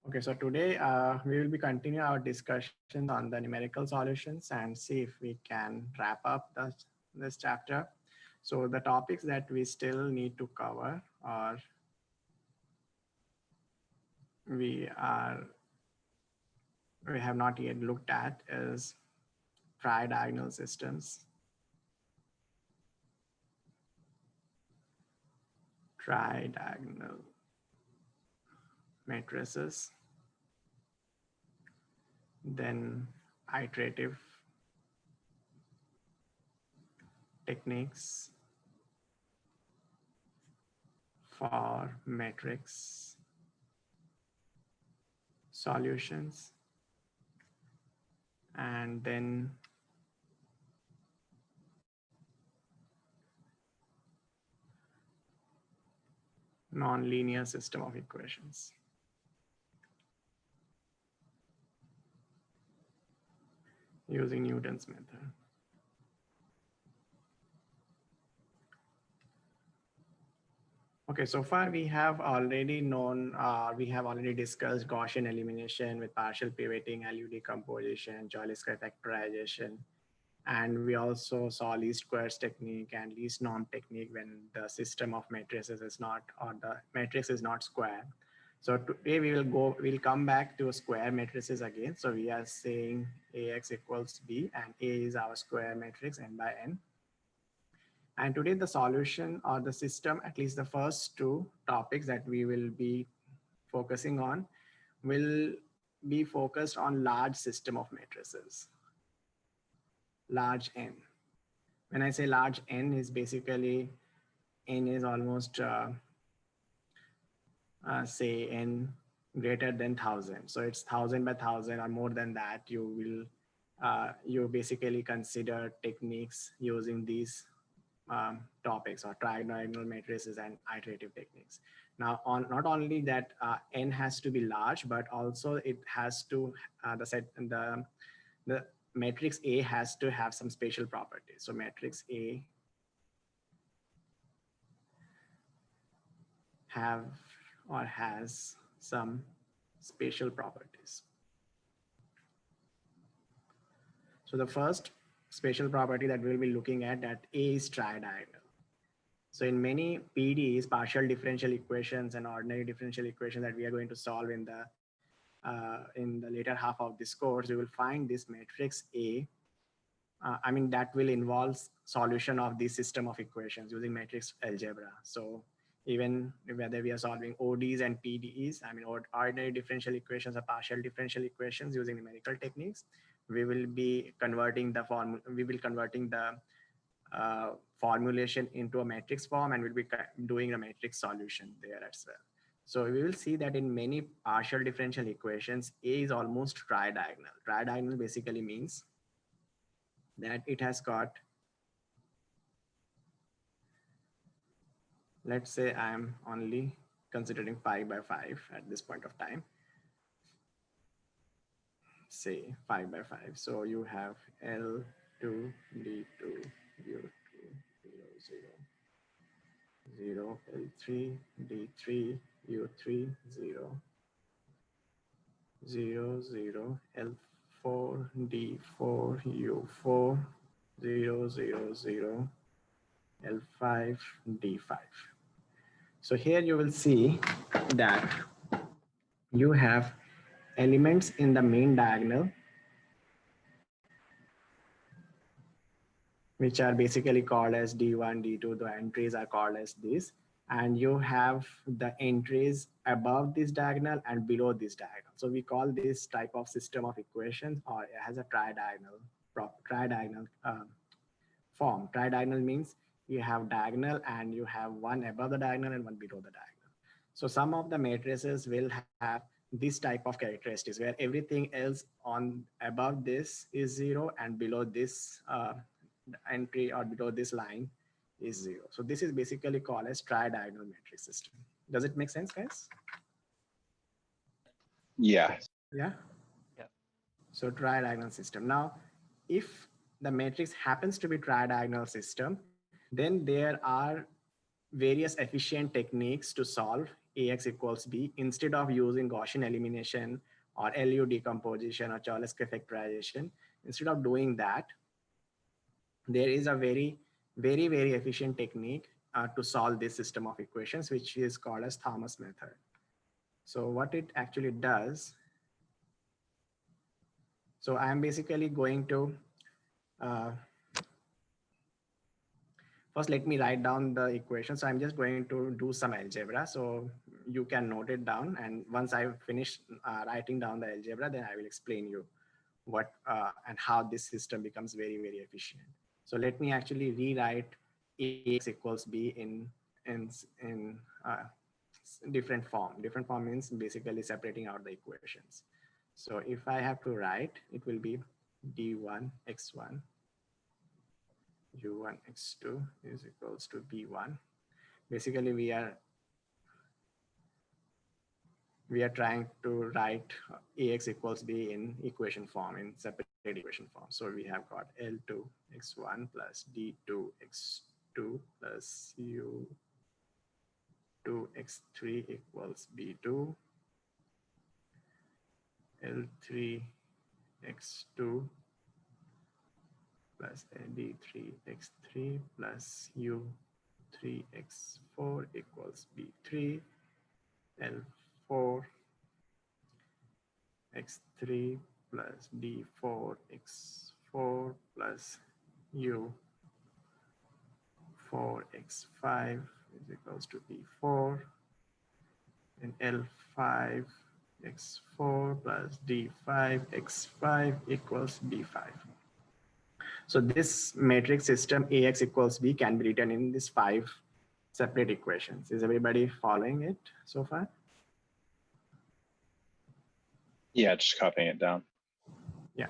Okay, so today we will be continuing our discussions on the numerical solutions and see if we can wrap up this chapter. So the topics that we still need to cover or we are we have not yet looked at is tri-diagonal systems, tri-diagonal matrices, then iterative techniques for matrix solutions, and then nonlinear system of equations using Newton's method. Okay, so far we have already we have already discussed Gaussian elimination with partial pivoting, LU decomposition, Joule-Square factorization, and we also saw least squares technique and least norm technique when the system of matrices is not, or the matrix is not square. So today we'll come back to square matrices again. So we are saying AX equals B and A is our square matrix n by n. And today the solution or the system, at least the first two topics that we will be focusing on, will be focused on large system of matrices, large n. When I say large n is basically n is almost say n greater than 1,000. So it's 1,000 by 1,000 or more than that. You basically consider techniques using these topics or tridiagonal matrices and iterative techniques. Now, not only that n has to be large, but also it has to the matrix A has to have some special properties. So matrix A have or has some spatial properties. So the first spatial property that we'll be looking at, that A is tridiagonal. So in many PDEs, partial differential equations and ordinary differential equations that we are going to solve in the later half of this course, you will find this matrix A. That will involve solution of this system of equations using matrix algebra. So even whether we are solving ODs and PDEs, ordinary differential equations or partial differential equations using numerical techniques, we will be converting the formulation into a matrix form, and we'll be doing a matrix solution there as well. So we will see that in many partial differential equations, A is almost tridiagonal. Tridiagonal basically means that it has got, let's say I'm only considering 5 by 5 at this point of time, say 5 by 5. So you have L2, D2, U2, 0, 0, L3, D3, U3, 0, 0, 0, L4, D4, U4, 0, 0, 0, L5, D5. So here you will see that you have elements in the main diagonal, which are basically called as D1, D2, the entries are called as this. And you have the entries above this diagonal and below this diagonal. So we call this type of system of equations, or it has a tridiagonal form. Tridiagonal means you have diagonal and you have one above the diagonal and one below the diagonal. So some of the matrices will have this type of characteristics where everything else on above this is 0 and below this entry or below this line is 0. So this is basically called as tridiagonal matrix system. Does it make sense, guys? Yeah. Yeah. Yeah. So tridiagonal system. Now, if the matrix happens to be tridiagonal system, then there are various efficient techniques to solve AX equals B, instead of using Gaussian elimination or LU decomposition or Cholesky factorization, instead of doing that, there is a very efficient technique to solve this system of equations, which is called as Thomas method. So what it actually does, so I'm basically going to, uh, first let me write down the equation. So I'm just going to do some algebra. So you can note it down. And once I finish writing down the algebra, then I will explain you what and how this system becomes very efficient. So let me actually rewrite AX equals B in different form. Different form means basically separating out the equations. So if I have to write, it will be D1 x1 u1 x2 is equals to b1. Basically we are trying to write ax equals b in equation form, in separate equation form. So we have got L2 x1 plus D2 x2 plus U2 x3 equals B2, L3 x2 plus D3 x3 plus U3 x4 equals B3, L4 x3 plus D4 x4 plus U4 x5 is equals to B4, and L5 x4 plus D5 x5 equals B5. So this matrix system AX equals B can be written in these 5 separate equations. Is everybody following it so far? Yeah, just copying it down. Yeah.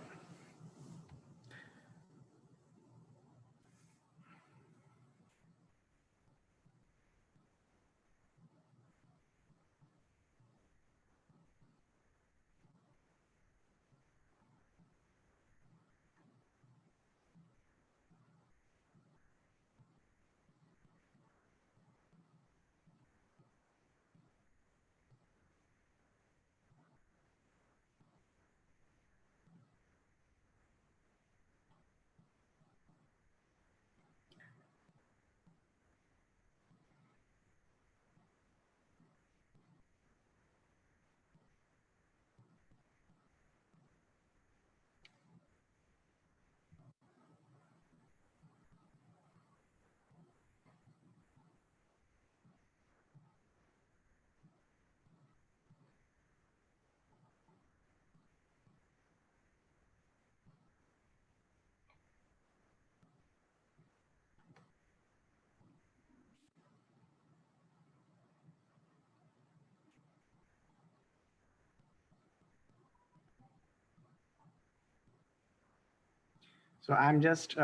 So I'm just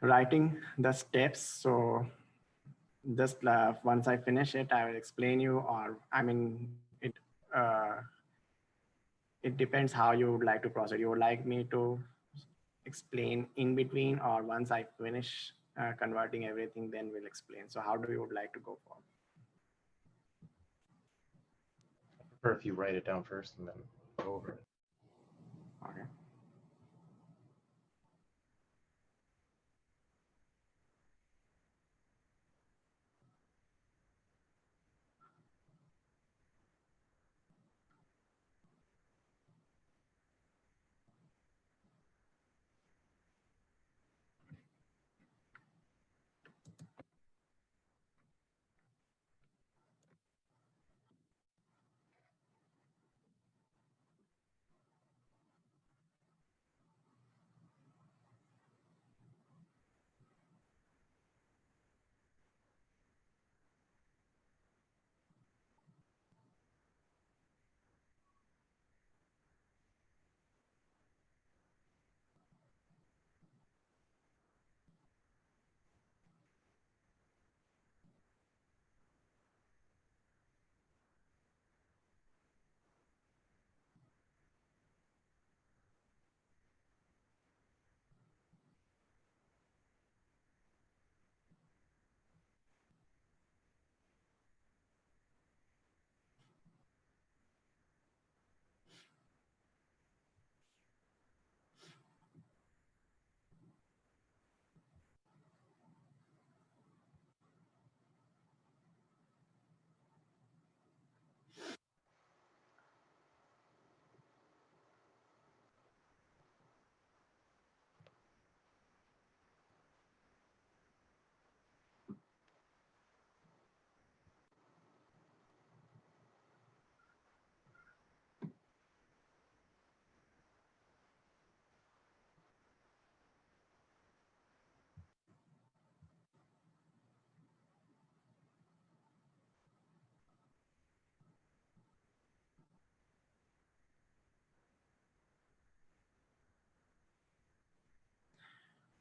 writing the steps. So just once I finish it, I will explain you, or I mean, uh, it depends how you would like to proceed. You would like me to explain in between, or once I finish converting everything, then we'll explain. So how do you would like to go for? Or if you write it down first and then go over it. Okay.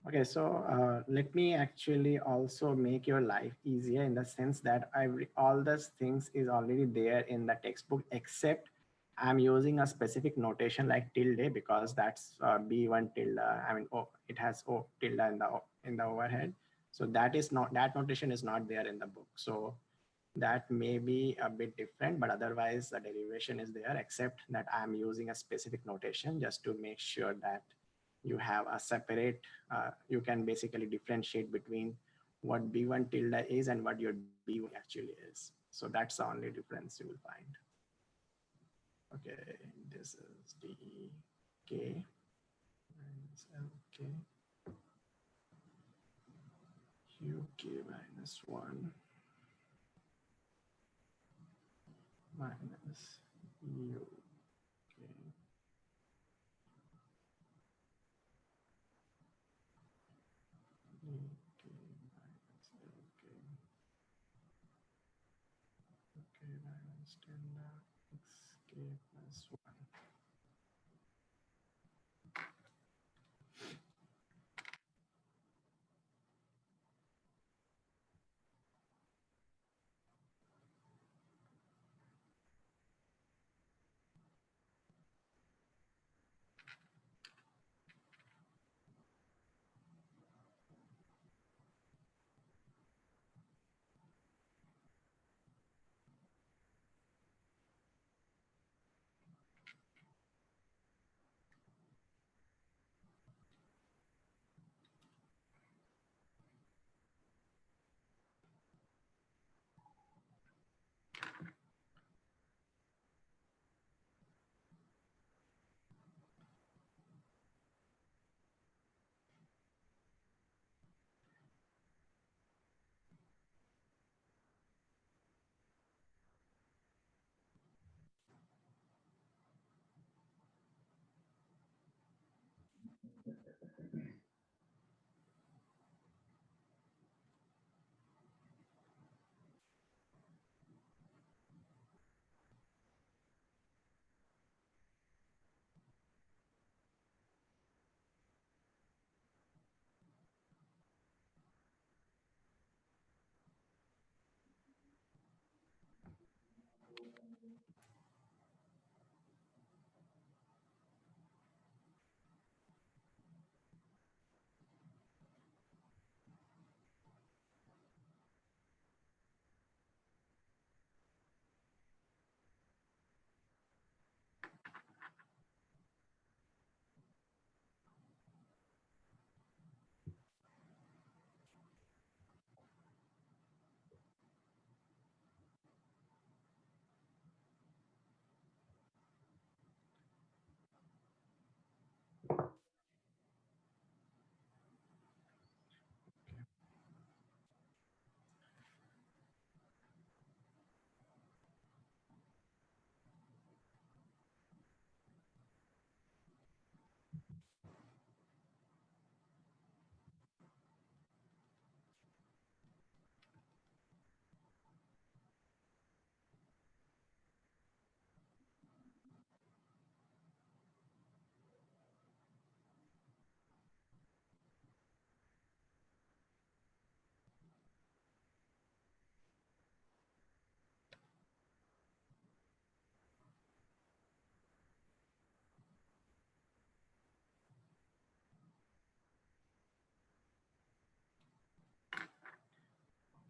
Okay, so let me actually also make your life easier in the sense that all those things is already there in the textbook, except I'm using a specific notation like tilde because that's B1 tilde. I mean, oh, it has O tilde in the overhead. So that is not, that notation is not there in the book. So that may be a bit different, but otherwise the derivation is there, except that I'm using a specific notation just to make sure that you have a separate, you can basically differentiate between what B1 tilde is and what your B1 actually is. So that's the only difference you will find. Okay, this is DK minus LK, UK minus 1 minus UK. UK minus LK. OK minus 10 XK plus 1.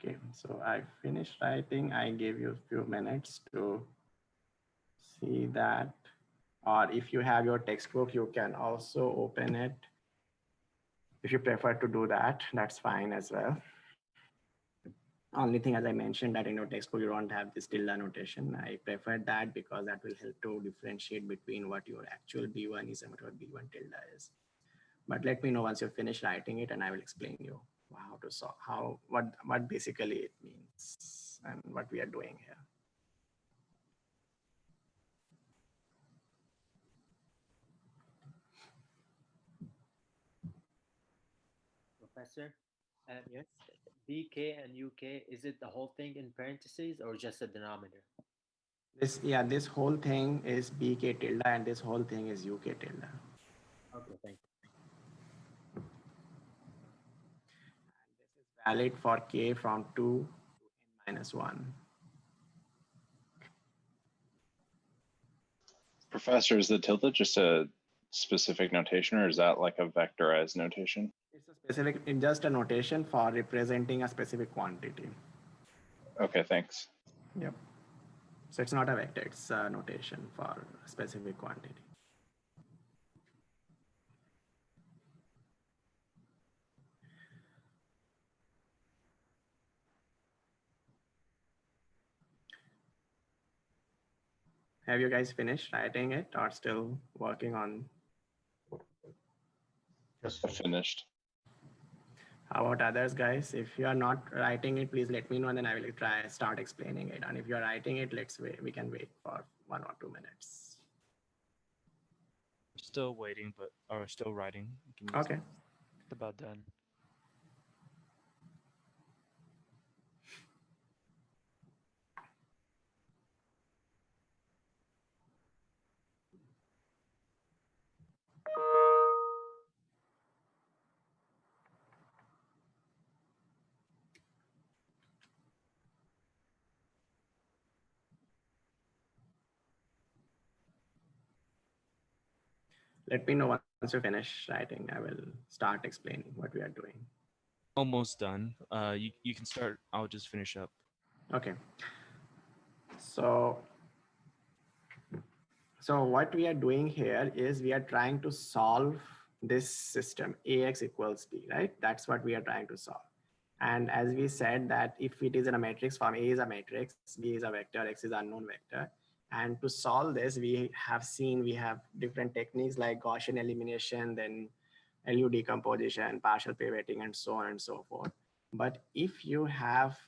Okay, so I finished writing. I gave you a few minutes to see that. Or if you have your textbook, you can also open it. If you prefer to do that, that's fine as well. Only thing, as I mentioned, that in your textbook, you don't have this tilde notation. I prefer that because that will help to differentiate between what your actual B1 is and what your B1 tilde is. But let me know once you finish writing it and I will explain you how to solve, what basically it means and what we are doing here. Professor, yes, BK and UK, is it the whole thing in parentheses or just a denominator? This whole thing is BK tilde and this whole thing is UK tilde. Okay, thank you. valid for k from 2 to n minus 1. Professor, is the tilde just a specific notation, or is that like a vectorized notation? It's a specific, it's just a notation for representing a specific quantity. Okay, thanks. Yep. So it's not a vector, it's a notation for a specific quantity. Have you guys finished writing it or still working on? Just Finished. How about others, guys? If you are not writing it, please let me know and then I will start explaining it. And if you're writing it, let's wait. We can wait for 1 or 2 minutes. Still waiting, but or still writing. Okay. It's about done. Let me know once you finish writing. I will start explaining what we are doing. Almost done. You can start. I'll just finish up. Okay. So what we are doing here is we are trying to solve this system AX equals B, right? That's what we are trying to solve. And as we said that if it is in a matrix form, A is a matrix, B is a vector, X is unknown vector. And to solve this, we have different techniques like Gaussian elimination, then LU decomposition, partial pivoting, and so on and so forth. But if you have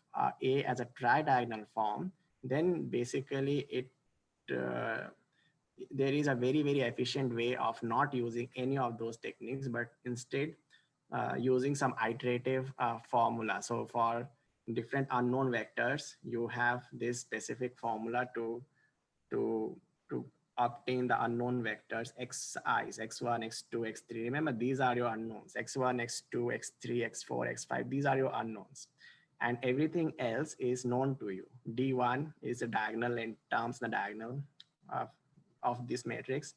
A as a tridiagonal form, then basically there is a very, very efficient way of not using any of those techniques, but instead using some iterative formula. So for different unknown vectors, you have this specific formula to obtain the unknown vectors xi's, x1, x2, x3. Remember, these are your unknowns, x1, x2, x3, x4, x5. These are your unknowns. And everything else is known to you. D1 is a diagonal in terms, the diagonal of this matrix.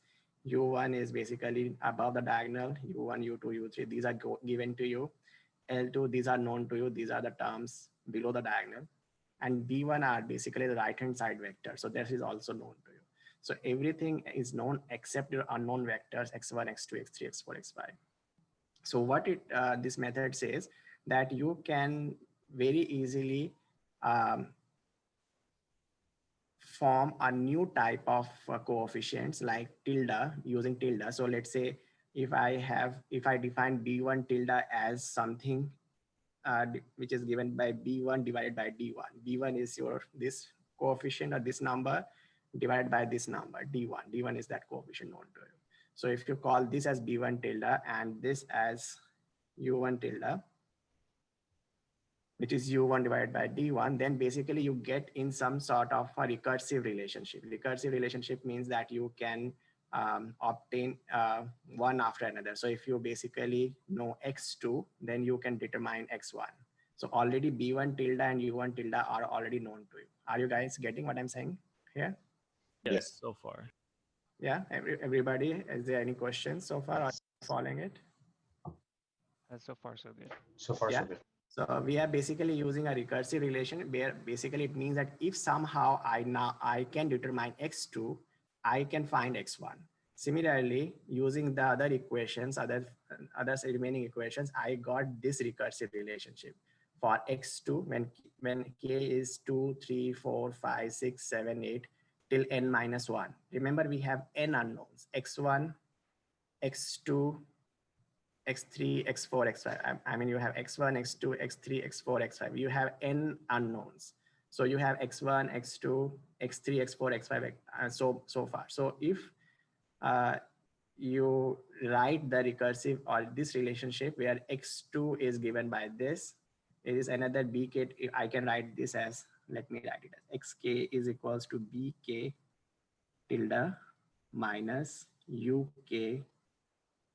U1 is basically above the diagonal, U1, U2, U3. These are given to you. L2, these are known to you. These are the terms below the diagonal. And B1 are basically the right-hand side vector. So this is also known to you. So everything is known except your unknown vectors, x1, x2, x3, x4, x5. So what this method says that you can very easily form a new type of coefficients like tilde using tilde. So let's say if I define B1 tilde as something which is given by B1 divided by D1. B1 is this coefficient or this number divided by this number, D1. D1 is that coefficient known to you. So if you call this as B1 tilde and this as U1 tilde, which is U1 divided by D1, then basically you get in some sort of a recursive relationship. Recursive relationship means that you can obtain one after another. So if you basically know X2, then you can determine X1. So already B1 tilde and U1 tilde are already known to you. Are you guys getting what I'm saying here? Yes, Yes. so far. Yeah, everybody, is there any questions so far? Are you following it? So far, so good. so far Yeah. so good. So we are basically using a recursive relation where basically it means that if somehow I can determine X2, I can find X1. Similarly, using the other equations, other remaining equations, I got this recursive relationship for X2 when K is 2, 3, 4, 5, 6, 7, 8 till n minus 1. Remember, we have n unknowns, X1, X2, X3, X4, X5. I mean, you have X1, X2, X3, X4, X5. You have n unknowns. So you have X1, X2, X3, X4, X5, so far. So if you write the recursive or this relationship where X2 is given by this, it is another BK. I can write this as, let me write it as XK is equals to BK tilde minus UK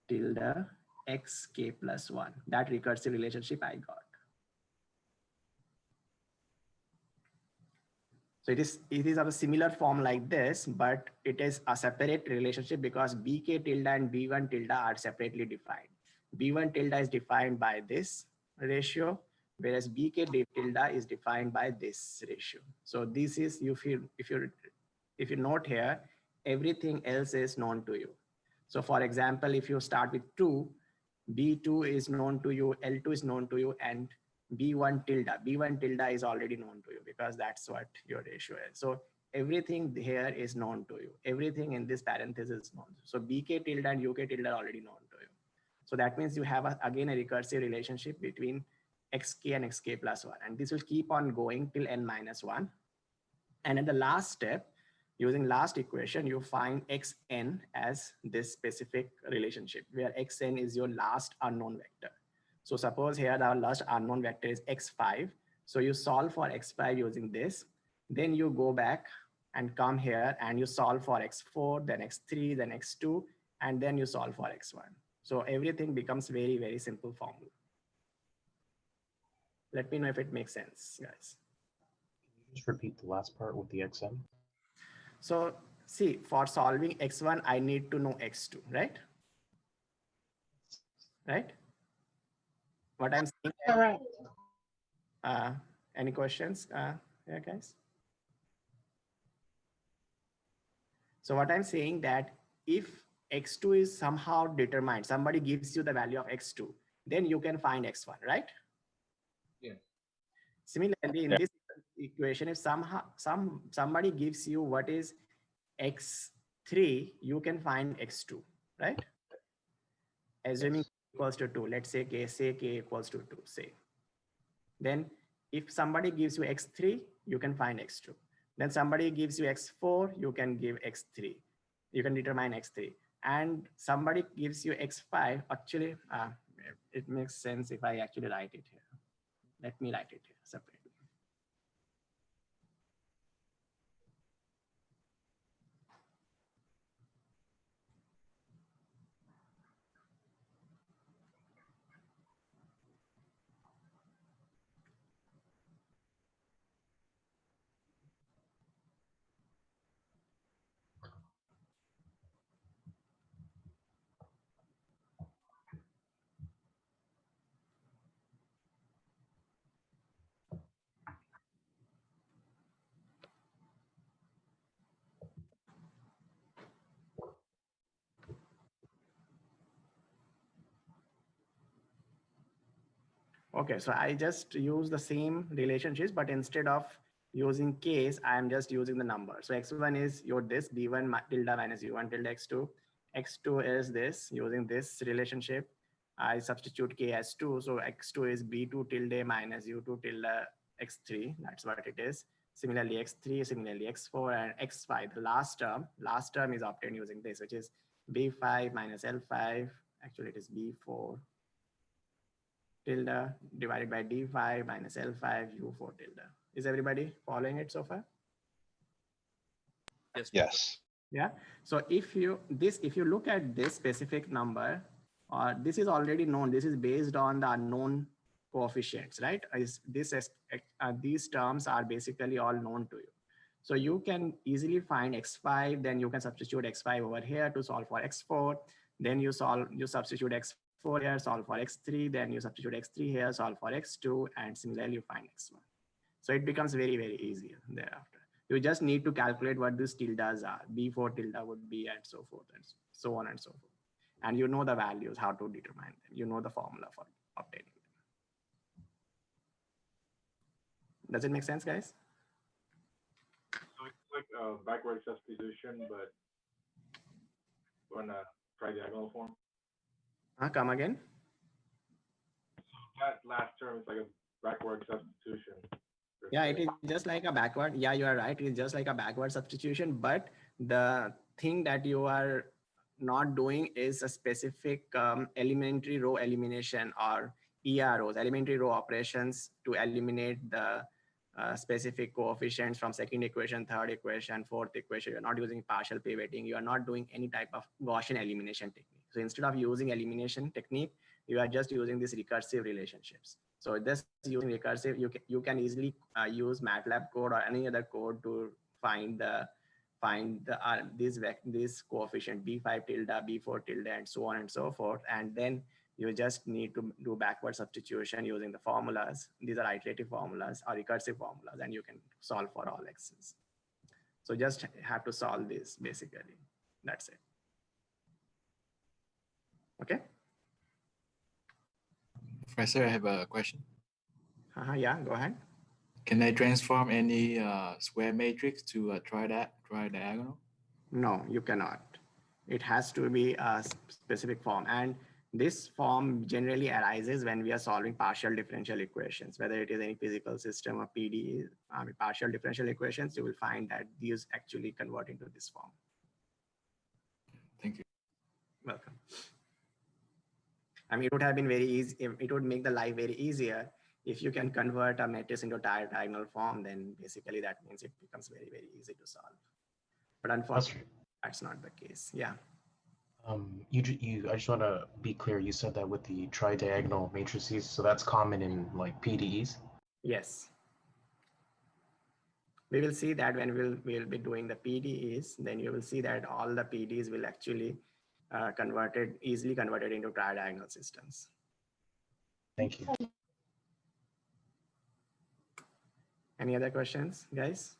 tilde xk plus 1. That recursive relationship I got. So it is of a similar form like this, but it is a separate relationship because bk tilde and b1 tilde are separately defined. B1 tilde is defined by this ratio, whereas bk tilde is defined by this ratio. So this is, if you note here, everything else is known to you. So for example, if you start with 2, B2 is known to you, L2 is known to you, and B1 tilde is already known to you because that's what your ratio is. So everything here is known to you. Everything in this parenthesis is known. So BK tilde and UK tilde are already known to you. So that means you have again a recursive relationship between xk and xk plus 1. And this will keep on going till n minus 1. And at the last step, using last equation, you find xn as this specific relationship where xn is your last unknown vector. So suppose here our last unknown vector is x5. So you solve for x5 using this. Then you go back and come here and you solve for x4, then x3, then x2, and then you solve for x1. So everything becomes very, very simple formula. Let me know if it makes sense, guys. Can you just repeat the last part with the xn? So see, for solving x1, I need to know x2, right? Right? What I'm saying. Correct. Any questions? Yeah, guys. So what I'm saying that if x2 is somehow determined, somebody gives you the value of x2, then you can find x1, right? Yeah. Similarly, in this equation, if somebody gives you what is x3, you can find x2, right? Assuming k equals to 2, let's say k equals to 2, say. Then if somebody gives you x3, you can find x2. Then somebody gives you x4, you can give x3. You can determine x3. And somebody gives you x5, actually, it makes sense if I actually write it here. Let me write it here separately. Okay, so I just use the same relationships, but instead of using case, I'm just using the number. So x1 is your this b1 tilde minus u1 tilde x2. X2 is this, using this relationship. I substitute k as 2. So x2 is b2 tilde minus u2 tilde x3. That's what it is. Similarly, x3, similarly, x4 and x5. The last term is obtained using this, which is b5 minus l5. Actually, it is b4 tilde divided by d5 minus l5 u4 tilde. Is everybody following it so far? Yes. Yes. Yeah. So if you look at this specific number, this is already known. This is based on the unknown coefficients, right? These terms are basically all known to you. So you can easily find x5, then you can substitute x5 over here to solve for x4. Then you substitute x4 here, solve for x3, then you substitute x3 here, solve for x2, and similarly you find x1. So it becomes very, very easy thereafter. You just need to calculate what these tildes are. B4 tilde would be, and so forth, and so on and so forth. And you know the values, how to determine them. You know the formula for obtaining them. Does it make sense, guys? So it's like a backward substitution, but on a tridiagonal form. Come again. That last term is like a backward substitution. Yeah, it is just like a backward. Yeah, you are right. It is just like a backward substitution. But the thing that you are not doing is a specific elementary row elimination or EROs, elementary row operations to eliminate the specific coefficients from second equation, third equation, fourth equation. You're not using partial pivoting. You are not doing any type of Gaussian elimination technique. So instead of using elimination technique, you are just using these recursive relationships. So just using recursive, you can easily use MATLAB code or any other code to find the this coefficient b5 tilde, b4 tilde, and so on and so forth. And then you just need to do backward substitution using the formulas. These are iterative formulas or recursive formulas, and you can solve for all x's. So just have to solve this basically. That's it. Okay. Professor, I have a question. Yeah, go ahead. Can I transform any square matrix to a tridiagonal? No, you cannot. It has to be a specific form. And this form generally arises when we are solving partial differential equations, whether it is any physical system or PDE, partial differential equations, you will find that these actually convert into this form. Thank you. Welcome. I mean, it would have been very easy. It would make the life very easier if you can convert a matrix into a diagonal form. Then basically that means it becomes very, very easy to solve. But unfortunately, that's not the case. Yeah. I just want to be clear. You said that with the tridiagonal matrices, so that's common in like PDEs. Yes. We will see that when we'll be doing the PDEs, then you will see that all the PDEs will actually easily converted into tridiagonal systems. Thank you. Any other questions, guys?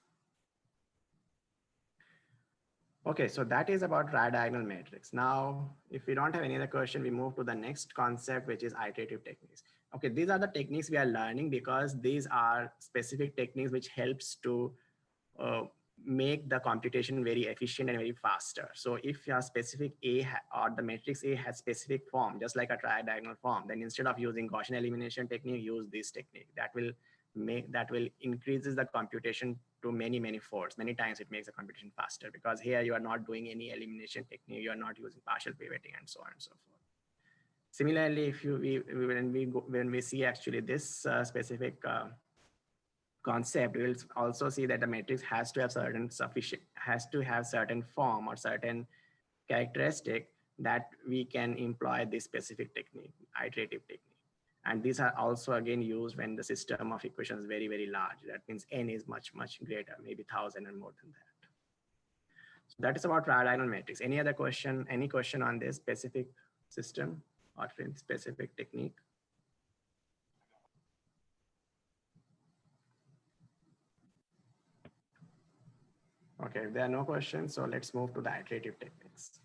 Okay, so that is about tridiagonal matrix. Now, if we don't have any other question, we move to the next concept, which is iterative techniques. Okay, these are the techniques we are learning because these are specific techniques which helps to make the computation very efficient and very faster. So if your specific A or the matrix A has specific form, just like a tridiagonal form, then instead of using Gaussian elimination technique, use this technique. That will increases the computation to many folds. Many times it makes the computation faster because here you are not doing any elimination technique. You are not using partial pivoting and so on and so forth. Similarly, if when we see actually this specific concept, we will also see that the matrix has to have certain form or certain characteristic that we can employ this specific technique, iterative technique. And these are also again used when the system of equations is very large. That means n is much greater, maybe 1,000 and more than that. So that is about tridiagonal matrix. Any other question? Any question on this specific system or specific technique? Okay, if there are no questions, so let's move to the iterative techniques.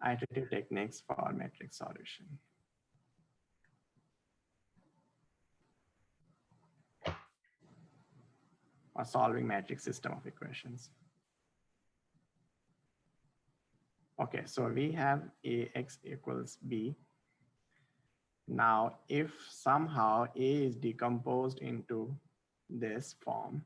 Iterative techniques for matrix solution. Or solving matrix system of equations. Okay, so we have AX equals B. Now, if somehow A is decomposed into this form,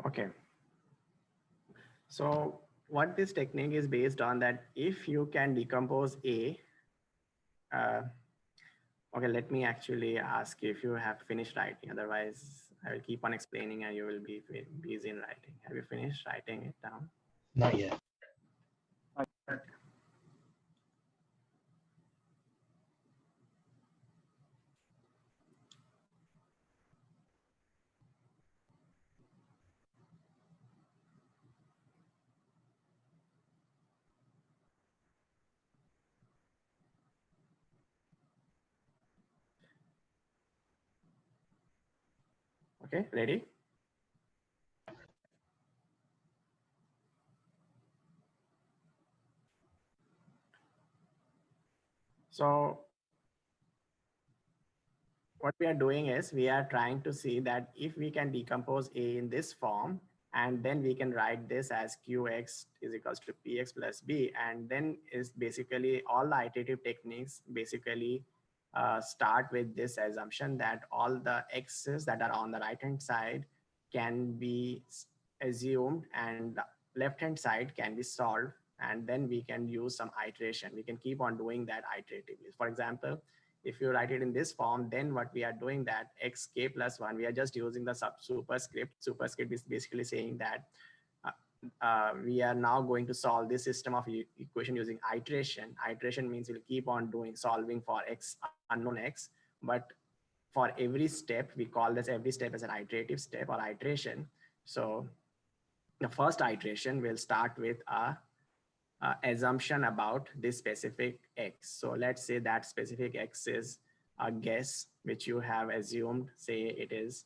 Okay. So what this technique is based on that if you can decompose A, okay, let me actually ask you if you have finished writing. Otherwise, I will keep on explaining and you will be busy in writing. Have you finished writing it down? Not yet. Okay, ready? So what we are doing is we are trying to see that if we can decompose A in this form, and then we can write this as Qx is equals to Px plus B. And then is basically all the iterative techniques basically start with this assumption that all the x's that are on the right hand side can be assumed and the left hand side can be solved. And then we can use some iteration. We can keep on doing that iteratively. For example, if you write it in this form, then what we are doing that xk plus 1, we are just using the superscript. Superscript is basically saying that we are now going to solve this system of equation using iteration. Iteration means we'll keep on doing solving for x unknown x, but for every step, we call this every step as an iterative step or iteration. So the first iteration will start with a assumption about this specific x. So let's say that specific x is a guess which you have assumed, say it is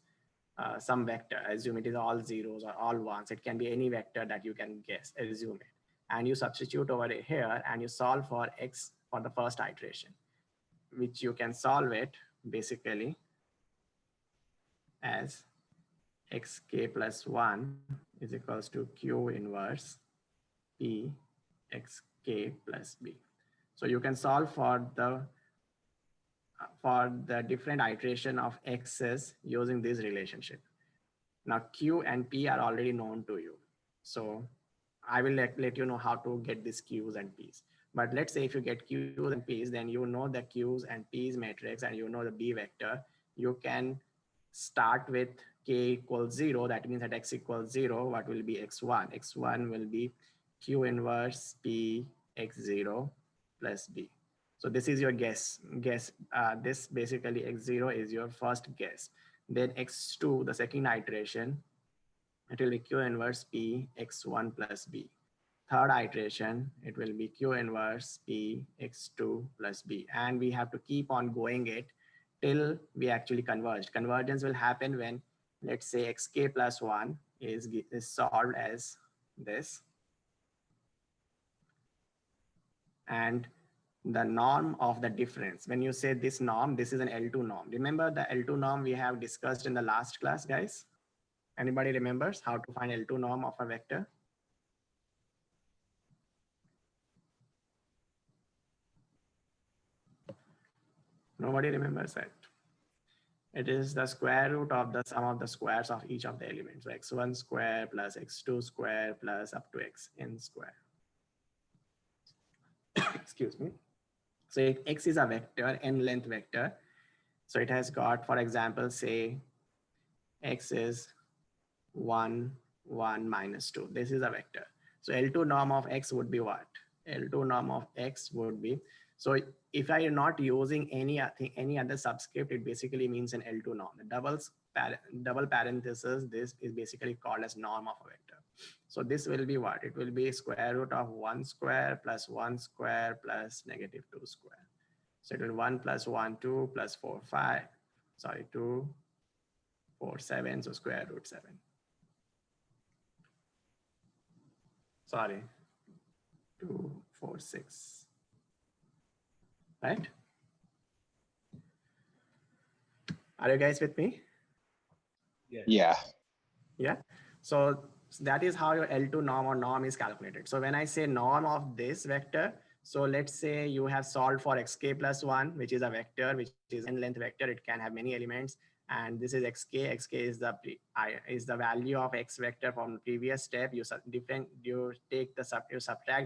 some vector, assume it is all zeros or all ones. It can be any vector that you can guess, assume it. And you substitute over here and you solve for x for the first iteration, which you can solve it basically as xk plus 1 is equals to q inverse p xk plus b. So you can solve for the different iteration of x's using this relationship. Now q and p are already known to you. So I will let you know how to get these q's and p's. But let's say if you get q's and p's, then you know the q's and p's matrix and you know the b vector. You can start with k equals 0. That means at x equals 0, what will be x1? X1 will be q inverse p x0 plus b. So this is your guess. This basically x0 is your first guess. Then x2, the second iteration, it will be q inverse p x1 plus b. Third iteration, it will be q inverse p x2 plus b. And we have to keep on going it till we actually converge. Convergence will happen when, let's say, xk plus 1 is solved as this. And the norm of the difference, when you say this norm, this is an L2 norm. Remember the L2 norm we have discussed in the last class, guys? Anybody remembers how to find L2 norm of a vector? Nobody remembers that. It is the square root of the sum of the squares of each of the elements. So x1 square plus x2 square plus up to xn square. Excuse me. So if x is a vector, n length vector. So it has got, for example, say x is 1, 1, minus 2. This is a vector. So L2 norm of x would be what? L2 norm of x would be, so if I am not using any other subscript, it basically means an L2 norm. The double parenthesis, this is basically called as norm of a vector. So this will be what? It will be square root of 1 square plus 1 square plus negative 2 square. So it will 1 plus 1, 2 plus 4, 5. Sorry, 2, 4, 7. So square root 7. Sorry, 2, 4, 6. Right? Are you guys with me? Yeah. Yeah. So that is how your L2 norm or norm is calculated. So when I say norm of this vector, so let's say you have solved for xk plus 1, which is a vector, which is n length vector. It can have many elements. and this is xk. Xk is is the value of x vector from the previous step. You subtract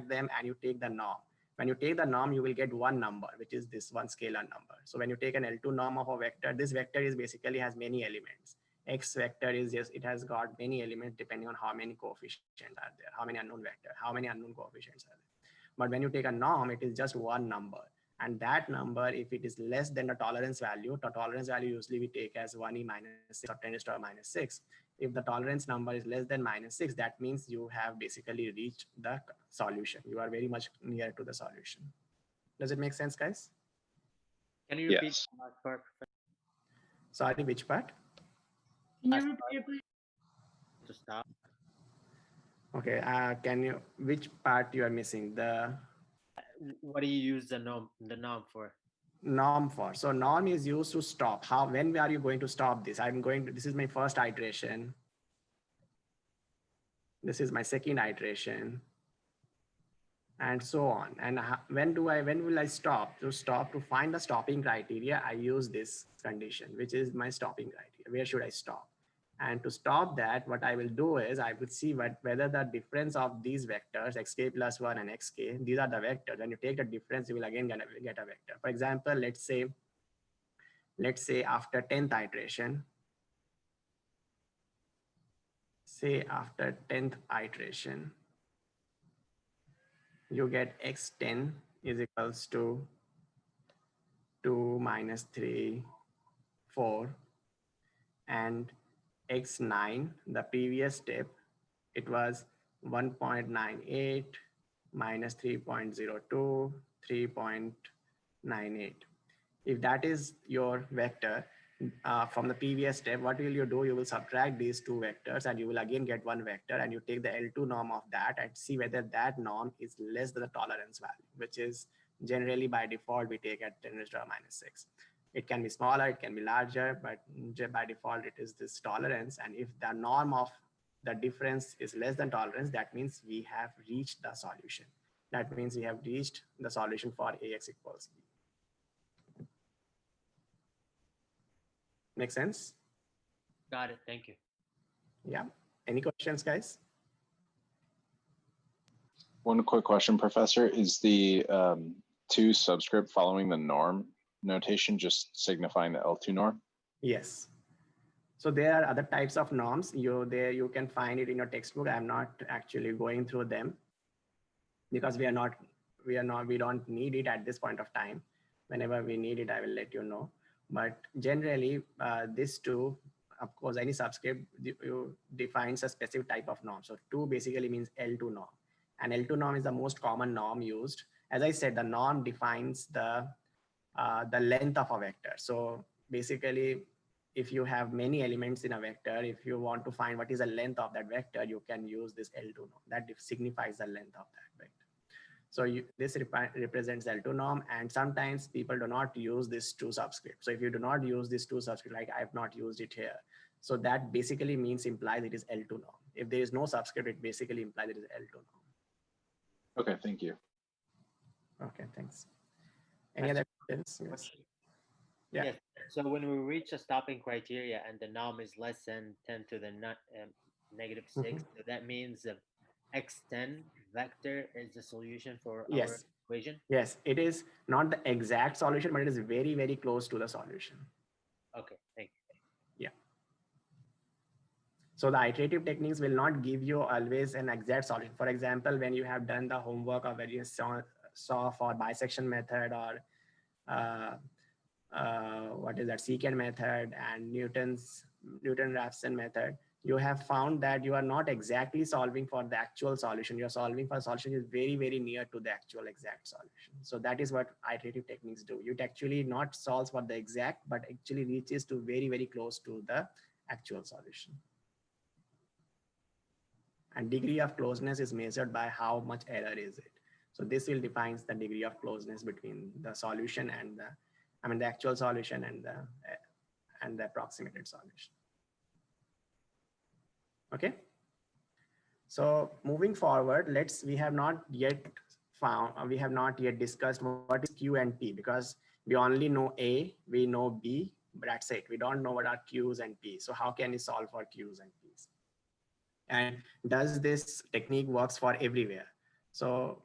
them and you take the norm. When you take the norm, you will get one number, which is this one scalar number. So when you take an L2 norm of a vector, this vector is basically has many elements. X vector is just, it has got many elements depending on how many coefficients are there, how many unknown vector, how many unknown coefficients are there. But when you take a norm, it is just one number. And that number, if it is less than the tolerance value usually we take as 1e minus 6 or 10 to the power minus 6. If the tolerance number is less than -6, that means you have basically reached the solution. You are very much near to the solution. Does it make sense, guys? Can you repeat Yes. the last part? Sorry, which part? Can you repeat it, please? To stop. Okay, which part you are missing? What do you use the norm for? Norm for. So norm is used to stop. When are you going to stop this? This is my first iteration. This is my second iteration. And so on. And when will I stop? To find the stopping criteria, I use this condition, which is my stopping criteria. Where should I stop? And to stop that, what I will do is I will see whether the difference of these vectors, xk plus 1 and xk, these are the vectors. When you take the difference, you will again get a vector. For example, let's say after 10th iteration, you get x10 is equals to 2 minus 3, 4, and x9, the previous step, it was 1.98 minus 3.02, 3.98. If that is your vector from the previous step, what will you do? You will subtract these two vectors and you will again get one vector, and you take the L2 norm of that and see whether that norm is less than the tolerance value, which is generally by default we take at 10 to the power minus 6. It can be smaller, it can be larger, but by default it is this tolerance. And if the norm of the difference is less than tolerance, that means we have reached the solution. That means we have reached the solution for AX equals B. Make sense? Got it. Thank you. Yeah. Any questions, guys? One quick question, Professor. Is the 2 subscript following the norm notation just signifying the L2 norm? Yes. So there are other types of norms. You can find it in your textbook. I'm not actually going through them because we don't need it at this point of time. Whenever we need it, I will let you know. But generally, this 2, of course, any subscript defines a specific type of norm. So 2 basically means L2 norm, and L2 norm is the most common norm used. As I said, the norm defines the length of a vector. So basically, if you have many elements in a vector, if you want to find what is the length of that vector, you can use this L2 norm. That signifies the length of that vector. So this represents L2 norm, and sometimes people do not use this 2 subscript. So if you do not use this 2 subscript, like I have not used it here, so that basically implies it is L2 norm. If there is no subscript, it basically implies it is L2 norm. Okay, thank you. Okay, thanks. Any other questions? Yes. Yeah. Yes. So when we reach a stopping criteria and the norm is less than 10 to the negative 6, so that means the x10 vector is the solution for our equation? Yes, it is not the exact solution, but it is very, very close to the solution. Okay, thank you. Yeah. So the iterative techniques will not give you always an exact solution. For example, when you have done the homework or when you saw for bisection method or what is that, secant method and Newton-Raphson method, you have found that you are not exactly solving for the actual solution. You're solving for a solution is very, very near to the actual exact solution. So that is what iterative techniques do. It actually not solves for the exact, but actually reaches to very, very close to the actual solution. And degree of closeness is measured by how much error is it. So this will define the degree of closeness between the solution and the actual solution and the approximated solution. Okay. So moving forward, we have not yet discussed what is Q and P, because we only know A, we know B, but that's it. We don't know what are Qs and Ps. So how can we solve for Qs and Ps? And does this technique works for everywhere? So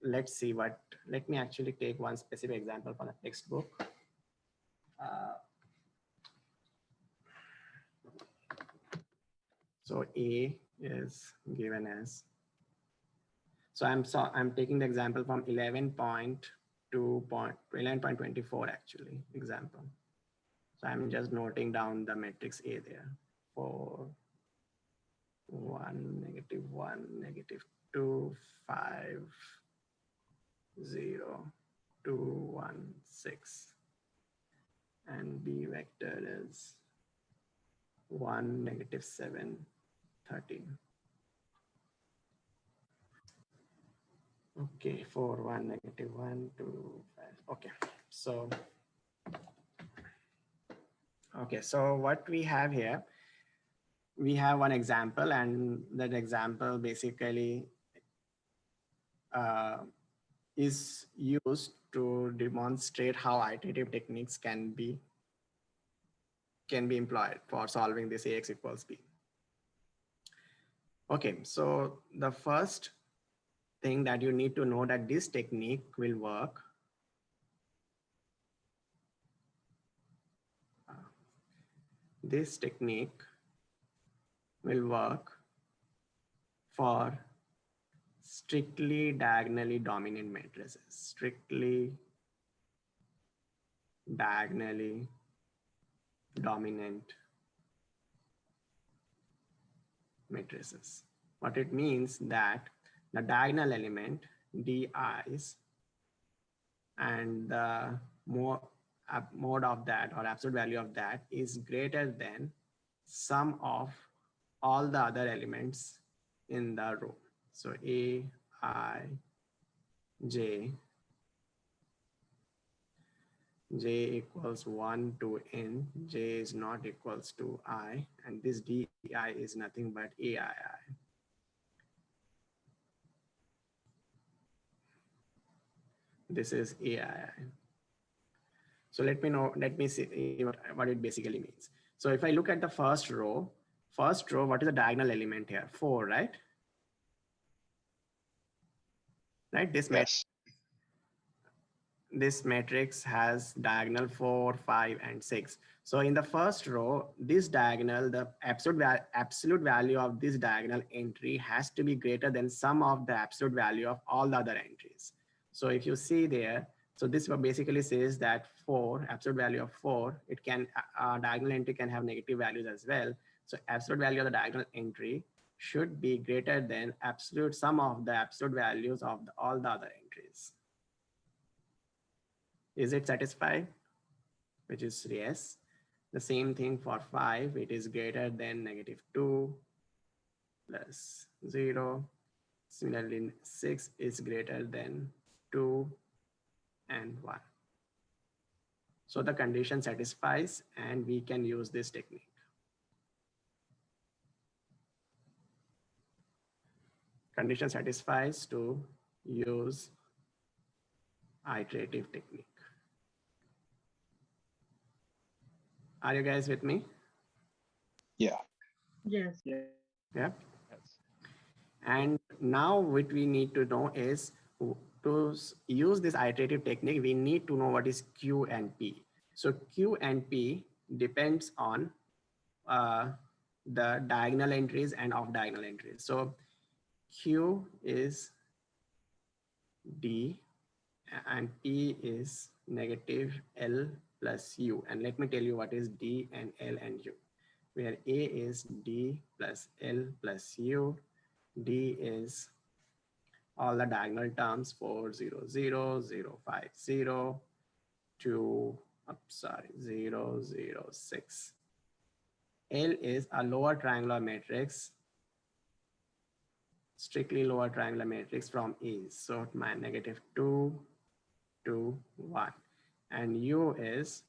let's see what, let me actually take one specific example from the textbook. So A is given as, so I'm taking the example from 11.24 actually example. So I'm just noting down the matrix A there for 1, -1, -2, 5, 0, 2, 1, 6. And B vector is 1, -7, 13. Okay, 4, 1, -1, 2, 5. Okay, so what we have here, we have one example, and that example basically is used to demonstrate how iterative techniques can be employed for solving this AX equals B. Okay, so the first thing that you need to know that this technique will work. This technique will work for strictly diagonally dominant matrices, strictly diagonally dominant matrices. What it means that the diagonal element di's and the mode of that or absolute value of that is greater than sum of all the other elements in the row. So A, I, J equals 1 to n, J is not equals to I, and this DI is nothing but AII. This is AII. So let me see what it basically means. So if I look at the first row, what is the diagonal element here? 4, right? Right, this matrix has diagonal 4, 5, and 6. So in the first row, this diagonal, the absolute value of this diagonal entry has to be greater than sum of the absolute value of all the other entries. So if you see there, so this basically says that 4, absolute value of 4, it can, diagonal entry can have negative values as well. So absolute value of the diagonal entry should be greater than absolute sum of the absolute values of all the other entries. Is it satisfied? Which is yes. The same thing for 5, it is greater than -2 plus 0. Similarly, 6 is greater than 2 and 1. So the condition satisfies and we can use this technique. Condition satisfies to use iterative technique. Are you guys with me? Yeah. Yes. Yeah. Yes. And now what we need to know is to use this iterative technique, we need to know what is Q and P. So Q and P depends on the diagonal entries and off diagonal entries. So Q is D and P is -L plus U. And let me tell you what is D and L and U, where A is D plus L plus U. D is all the diagonal terms 4, 0, 0, 0, 5, 0, 2, 0, 0, 6. L is a lower triangular matrix, strictly lower triangular matrix from E. So my -2, 2, 1. And U is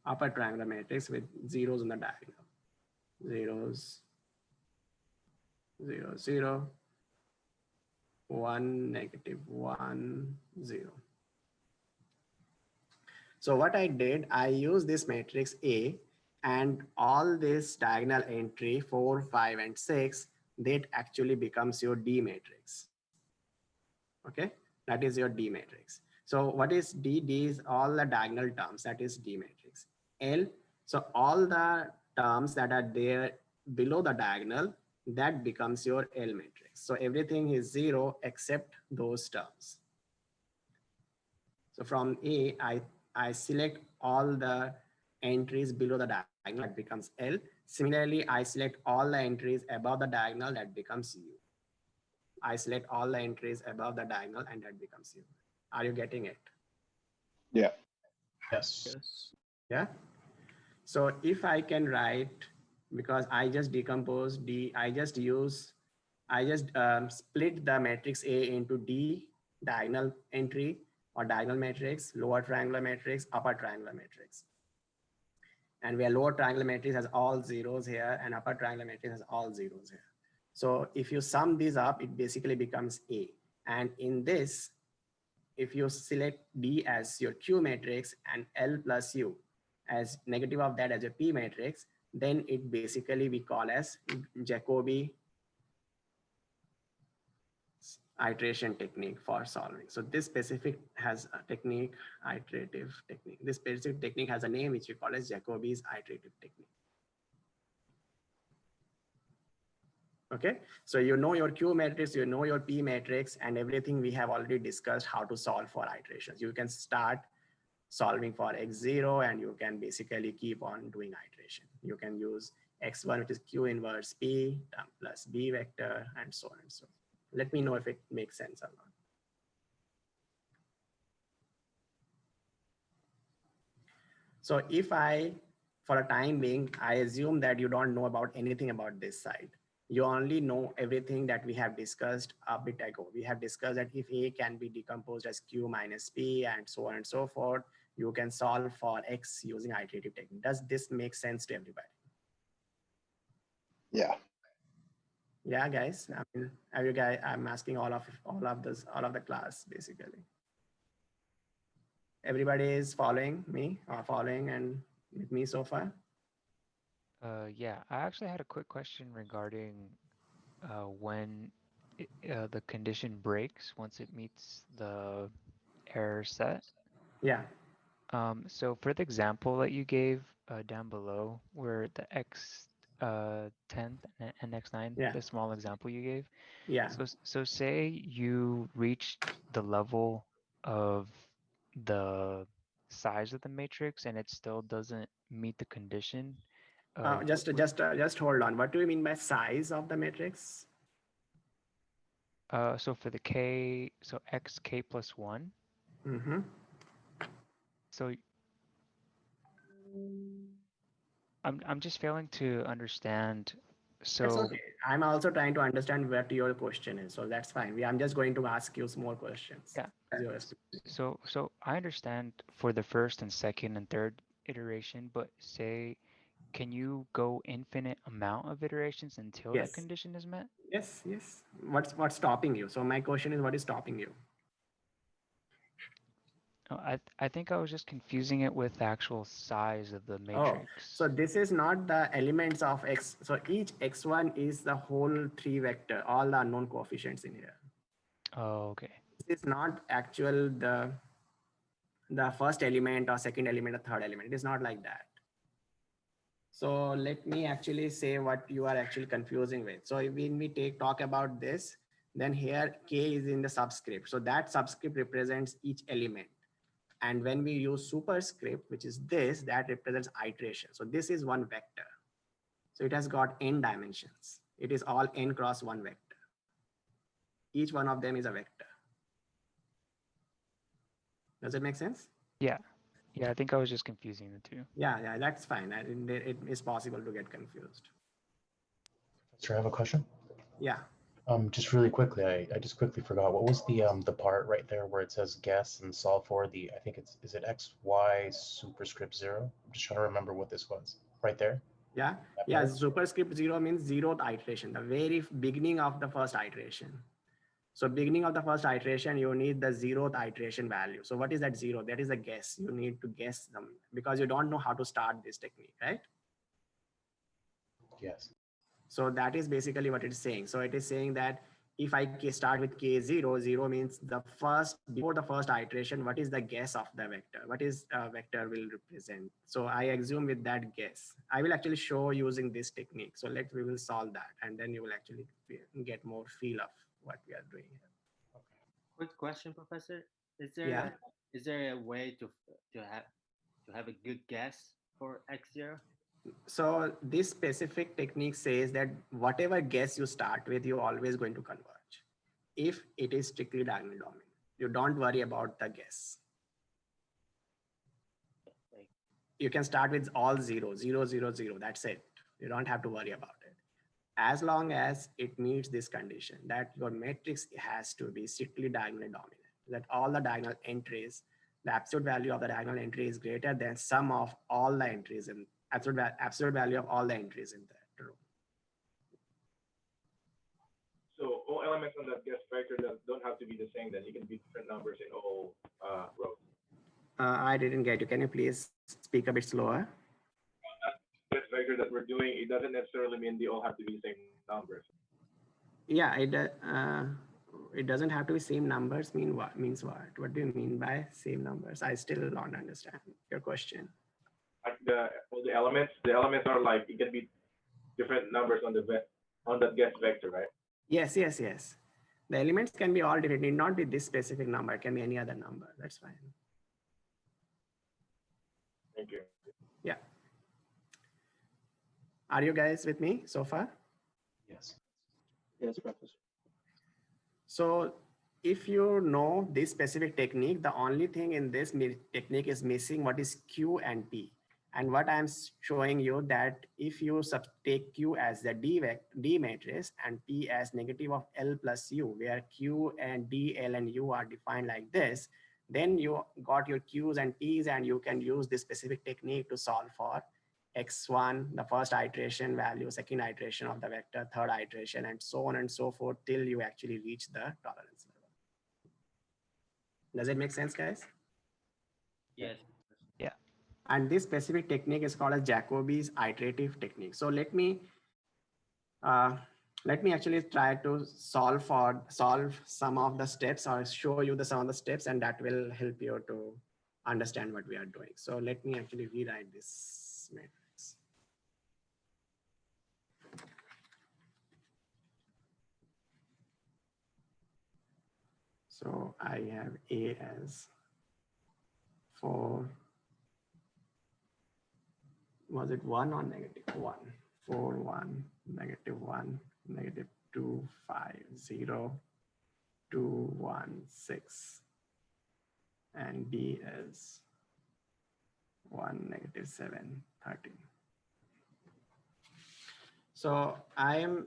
upper triangular matrix with zeros in the diagonal. Zeros, 0, 0, 1, -1, 0. So what I did, I used this matrix A, and all this diagonal entry 4, 5, and 6, that actually becomes your D matrix. Okay, that is your D matrix. So what is D? D is all the diagonal terms, that is D matrix. L, so all the terms that are there below the diagonal, that becomes your L matrix. So everything is 0 except those terms. So from A, I select all the entries below the diagonal, that becomes L. Similarly, I select all the entries above the diagonal, that becomes U. I select all the entries above the diagonal, and that becomes U. Are you getting it? Yeah. Yes. Yes. Yeah. So if I can write, because I just decompose D, I just split the matrix A into D diagonal entry or diagonal matrix, lower triangular matrix, upper triangular matrix. And where lower triangular matrix has all zeros here and upper triangular matrix has all zeros here. So if you sum these up, it basically becomes A. And in this, if you select D as your Q matrix and L plus U as negative of that as your P matrix, then it basically we call as Jacobi iteration technique for solving. So this specific has a technique, iterative technique. This specific technique has a name which we call as Jacobi's iterative technique. Okay, so you know your Q matrix, you know your P matrix, and everything we have already discussed how to solve for iterations. You can start solving for x0 and you can basically keep on doing iteration. You can use x1, which is Q inverse P plus B vector, and so on and so on. Let me know if it makes sense or not. So if I, for a time being, I assume that you don't know about anything about this side. You only know everything that we have discussed a bit ago. We have discussed that if A can be decomposed as Q minus P and so on and so forth, you can solve for X using iterative technique. Does this make sense to everybody? Yeah. Yeah, guys. I mean, are you guys? I'm asking all of the class basically. Everybody is following me or following and with me so far? Yeah, I actually had a quick question regarding when the condition breaks once it meets the error set. Yeah. So for the example that you gave down below, where the x10 and x9, Yeah. the small example you gave. Yeah. So say you reach the level of the size of the matrix and it still doesn't meet the condition. Just hold on. What do you mean by size of the matrix? So for the k, so xk plus 1. Mm-hmm. So I'm just failing to understand. So That's okay. I'm also trying to understand what your question is, so that's fine. I'm just going to ask you some more questions. yeah. So I understand for the first and second and third iteration, but say, can you go infinite amount of iterations until that Yes. condition is met? Yes. Yes. What's stopping you? So my question is, what is stopping you? Oh, I think I was just confusing it with the actual size of the Oh, matrix. so this is not the elements of X. So each X1 is the whole 3 vector, all the unknown coefficients in here. Oh, okay. This is not actual the first element or second element or third element. It is not like that. So let me actually say what you are actually confusing with. So when we talk about this, then here K is in the subscript. So that subscript represents each element. And when we use superscript, which is this, that represents iteration. So this is one vector. So it has got n dimensions. It is all n cross one vector. Each one of them is a vector. Does it make sense? Yeah. Yeah, I think I was just confusing the two. Yeah, that's fine. It is possible to get confused. Professor, I have a question. Yeah. Just really quickly, I just quickly forgot, what was the part right there where it says guess and solve for the, I think is it XY superscript 0? I'm just trying to remember what this was right there. Yeah. Yeah. Superscript 0 means zeroth iteration, the very beginning of the first iteration. So beginning of the first iteration, you need the 0th iteration value. So what is that 0? That is a guess. You need to guess them because you don't know how to start this technique, right? Yes. So that is basically what it's saying. So it is saying that if I start with K0, 0 means the first, before the first iteration, what is the guess of the vector? What is vector will represent? So I assume with that guess, I will actually show using this technique. So we will solve that and then you will actually get more feel of what we are doing here. Quick question, Professor. Yeah. Is there a way to have a good guess for X0? So this specific technique says that whatever guess you start with, you're always going to converge if it is strictly diagonal dominant. You don't worry about the guess. You can start with all 0, 0, 0, 0. That's it. You don't have to worry about it. As long as it meets this condition that your matrix has to be strictly diagonally dominant, that all the diagonal entries, the absolute value of the diagonal entry is greater than sum of all the entries in absolute value of all the entries in that row. So all elements on that guess vector that don't have to be the same, then you can be different numbers in all rows. I didn't get you. Can you please speak a bit slower? Guess vector that we're doing, it doesn't necessarily mean they all have to be the same numbers. Yeah, it doesn't have to be same numbers. Means what? What do you mean by same numbers? I still don't understand your question. Like all the elements are like, it can be different numbers on that guess vector, right? Yes, yes, yes. The elements can be all different. It need not be this specific number. It can be any other number. That's fine. Thank you. Yeah. Are you guys with me so far? Yes. Yes, Professor. So if you know this specific technique, the only thing in this technique is missing what is Q and P. And what I'm showing you that if you take Q as the D matrix and P as negative of L plus U, where Q and D, L and U are defined like this, then you got your Qs and Ps and you can use this specific technique to solve for X1, the first iteration value, second iteration of the vector, third iteration, and so on and so forth till you actually reach the tolerance level. Does it make sense, guys? Yes. Yeah. And this specific technique is called as Jacobi's iterative technique. So let me actually try to solve some of the steps or show you some of the steps, and that will help you to understand what we are doing. So let me actually rewrite this matrix. So I have A as 4. Was it 1 or negative 1? 4, 1, negative 1, negative 2, 5, 0, 2, 1, 6. And B is 1, negative 7, 13. So I am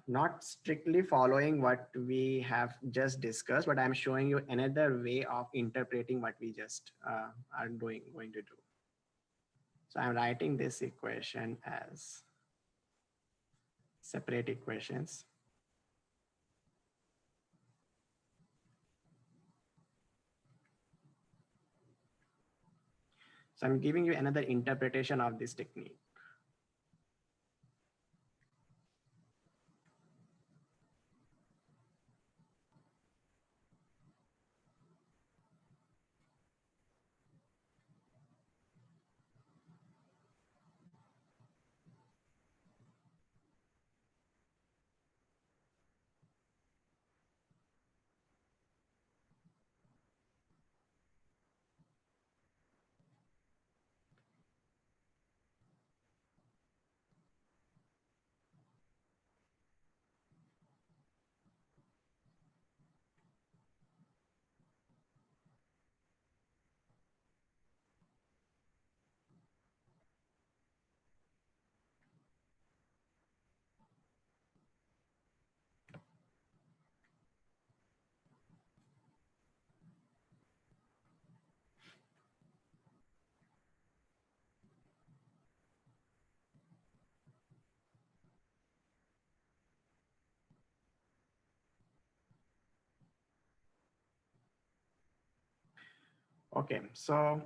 not strictly following what we have just discussed, but I'm showing you another way of interpreting what we just are going to do. So I'm writing this equation as separate equations. So I'm giving you another interpretation of this technique. Okay, so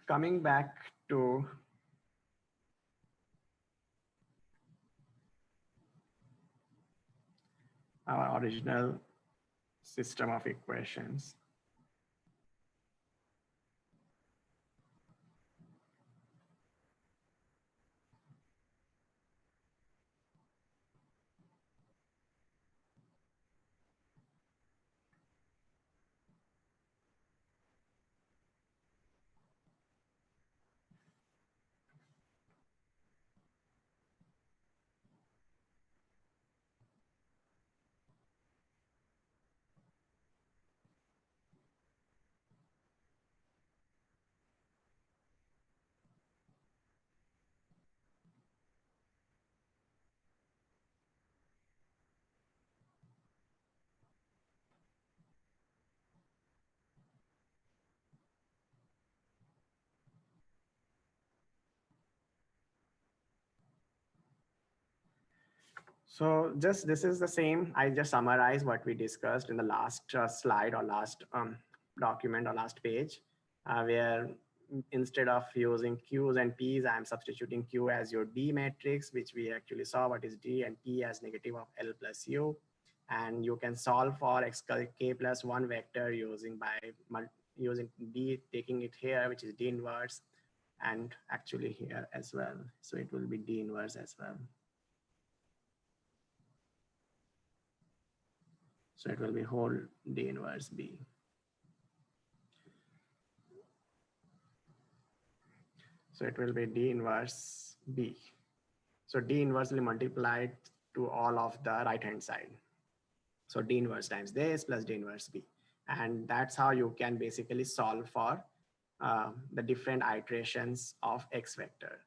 coming back to our original system of equations. So just this is the same. I just summarize what we discussed in the last slide or last document or last page, where instead of using Q's and P's, I'm substituting Q as your D matrix, which we actually saw what is D, and P as negative of L plus U. And you can solve for x k plus 1 vector using using D, taking it here, which is D inverse, and actually here as well. So it will be D inverse as well. So it will be whole D inverse B. So it will be D inverse B. So D inversely multiplied to all of the right hand side. So D inverse times this plus D inverse B. And that's how you can basically solve for the different iterations of X vector.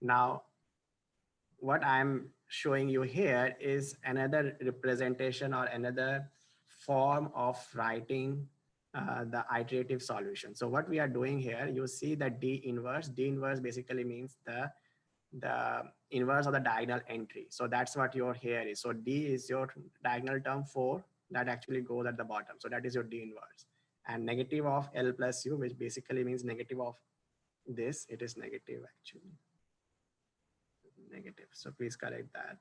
Now, what I'm showing you here is another representation or another form of writing the iterative solution. So what we are doing here, you see that D inverse basically means the inverse of the diagonal entry. So that's what your here is. So D is your diagonal term 4 that actually goes at the bottom. So that is your D inverse. And negative of L plus U, which basically means negative of this, it is negative actually. Negative. So please correct that.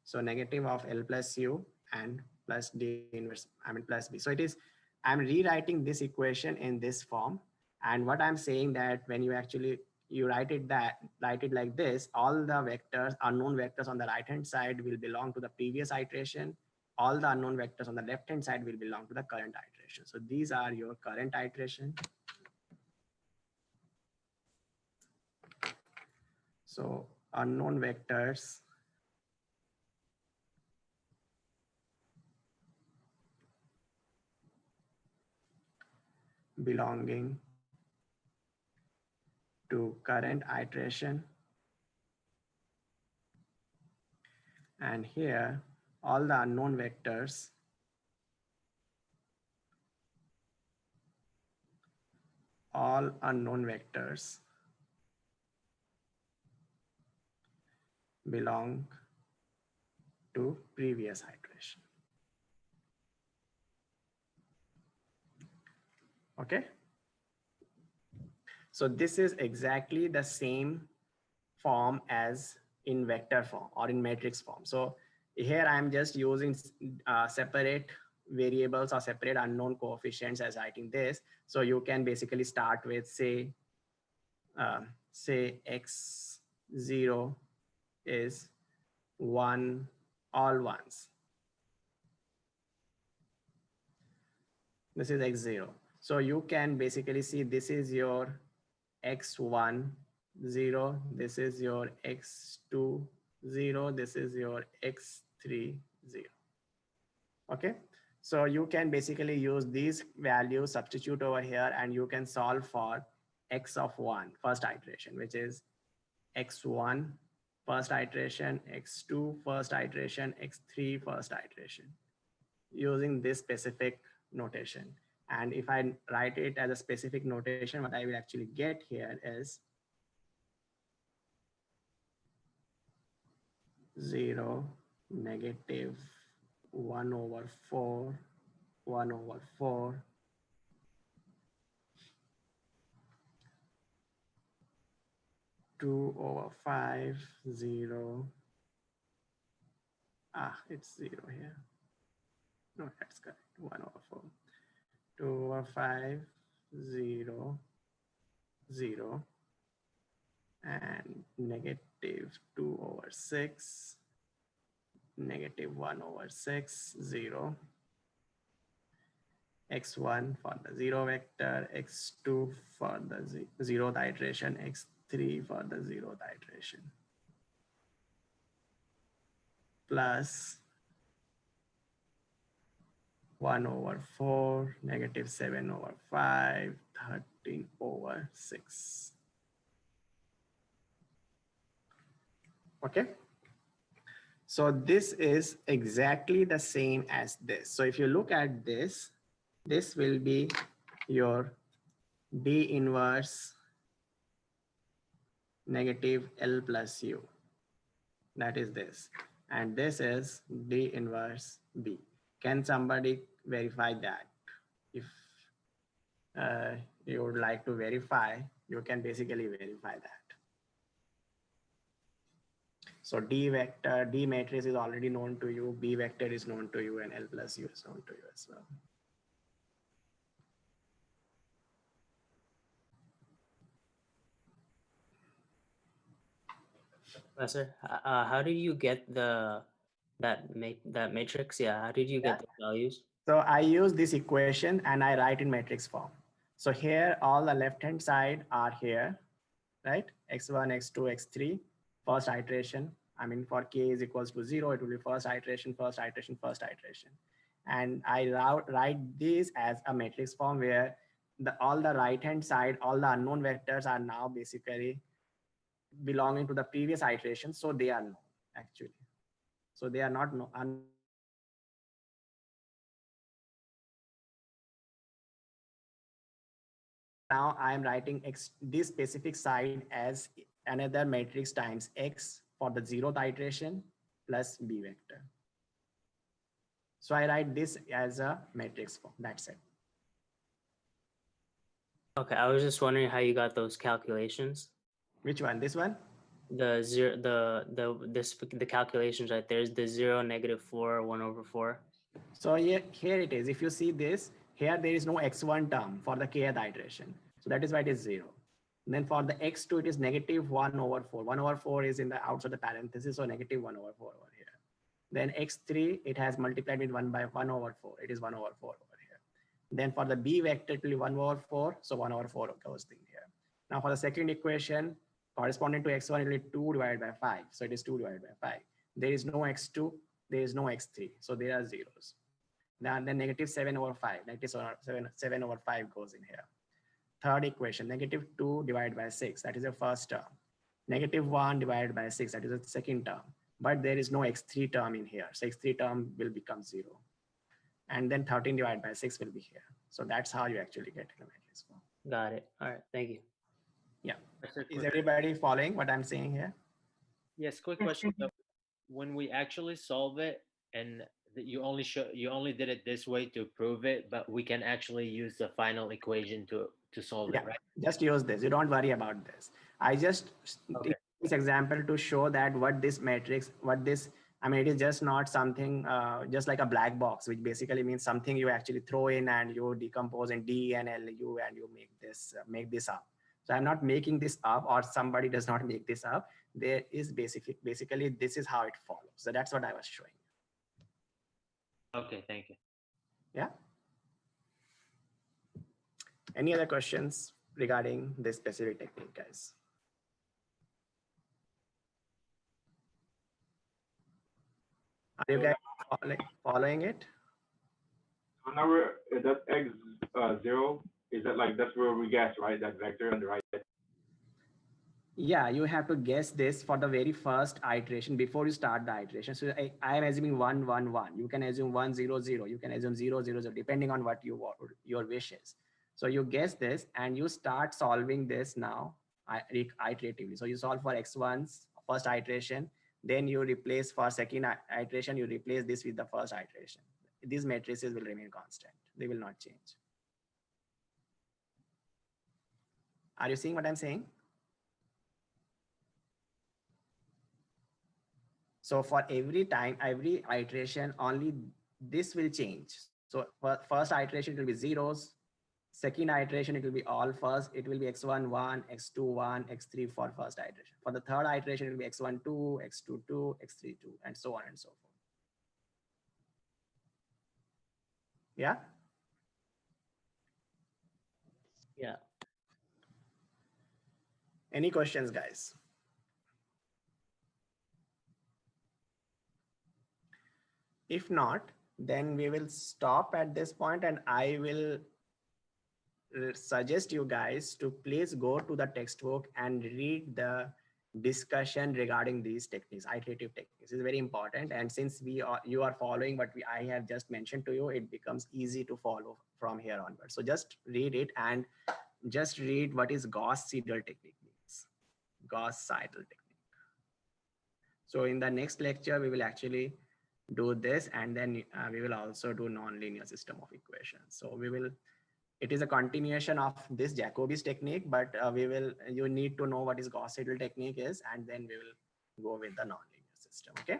So negative of L plus U and plus D inverse, plus B. So it is, I'm rewriting this equation in this form. And what I'm saying that when you actually, you write it like this, all the vectors, unknown vectors on the right-hand side will belong to the previous iteration. All the unknown vectors on the left-hand side will belong to the current iteration. So these are your current iteration. So unknown vectors belonging to current iteration. And here, all the unknown vectors belong to previous iteration. Okay. So this is exactly the same form as in vector form or in matrix form. So here I'm just using separate variables or separate unknown coefficients as writing this. So you can basically start with say x0 is 1, all ones. This is x0. So you can basically see this is your x1 0, this is your x2 0, this is your x3 0. Okay, so you can basically use these values, substitute over here, and you can solve for x of 1 first iteration, which is x1 first iteration, x2 first iteration, x3 first iteration, using this specific notation. And if I write it as a specific notation, what I will actually get here is 0, negative 1 over 4, 1 over 4, 2/5, 0. It's 0 here. No, that's correct. 1/4. 2/5, 0, 0. And -2/6, -1/6, 0. X1 for the 0 vector, X2 for the 0th iteration, X3 for the 0th iteration, plus 1/4, -7/5, 13/6. Okay. So this is exactly the same as this. So if you look at this, this will be your D inverse negative L plus U. That is this. And this is D inverse B. Can somebody verify that? If you would like to verify, you can basically verify that. So D vector, D matrix is already known to you, B vector is known to you, and L plus U is known to you as well. Professor, how did you get that matrix? Yeah, how did you get the values? So I use this equation and I write in matrix form. So here, all the left-hand side are here, right? X1, X2, X3, first iteration. I mean, for K is equals to 0, it will be first iteration, first iteration, first iteration. And I write this as a matrix form where all the right-hand side, all the unknown vectors are now basically belonging to the previous iteration. So they are known actually. So they are not known. Now I am writing this specific side as another matrix times X for the 0th iteration plus B vector. So I write this as a matrix form. That's it. Okay, I was just wondering how you got those calculations. Which one? This one? The zero, the calculations right there is the 0, -4, 1/4. So here it is. If you see this, here there is no X1 term for the kth iteration. So that is why it is 0. And then for the X2, it is -1/4. 1/4 is in the outside the parenthesis, so -1/4 over here. Then X3, it has multiplied with 1/4. It is 1/4 over here. Then for the B vector, it will be 1/4. So 1/4 goes in here. Now for the second equation, corresponding to X1, it will be 2 divided by 5. So it is 2 divided by 5. There is no X2, there is no X3. So there are zeros. Then -7/5, -7/5 goes in here. Third equation, -2 divided by 6, that is the first term. -1 divided by 6, that is the second term. But there is no X3 term in here. So X3 term will become 0. And then 13 divided by 6 will be here. So that's how you actually get the matrix form. Got it. All right, thank you. Yeah. Is everybody following what I'm saying here? Yes, quick question. So when we actually solve it, and you only did it this way to prove it, but we can actually use the final equation to solve it, right? Just use this. You don't worry about this. I just take this example to show that what this matrix, I mean, it is just not something just like a black box, which basically means something you actually throw in and you decompose in D and L, U, and you make this up. So I'm not making this up, or somebody does not make this up. There is basically this is how it follows. So that's what I was showing. Okay, thank you. Yeah. Any other questions regarding this specific technique, guys? Are you guys following it? So now we're that X 0, is that like that's where we guess, right? That vector on the right. Yeah, you have to guess this for the very first iteration before you start the iteration. So I am assuming 1, 1, 1. You can assume 1, 0, 0. You can assume 0, 0, 0, depending on what you want, your wish is. So you guess this and you start solving this now iteratively. So you solve for X1's first iteration, then you replace for second iteration, you replace this with the first iteration. These matrices will remain constant. They will not change. Are you seeing what I'm saying? So for every time, every iteration, only this will change. So for first iteration, it will be zeros. Second iteration, it will be all first. It will be x1, 1, x2, 1, x3 for first iteration. For the third iteration, it will be x1, 2, x2, 2, x3, 2, and so on and so forth. Yeah? Yeah. Any questions, guys? If not, then we will stop at this point and I will suggest you guys to please go to the textbook and read the discussion regarding these techniques, iterative techniques. Is very important. And since you are following what I have just mentioned to you, it becomes easy to follow from here onward. So just read it and just read what is Gauss-Seidel technique means. Gauss-Seidel technique. So in the next lecture, we will actually do this, and then we will also do nonlinear system of equations. So it is a continuation of this Jacobi's technique, but you need to know what is Gauss-Seidel technique is, and then we will go with the nonlinear system. Okay.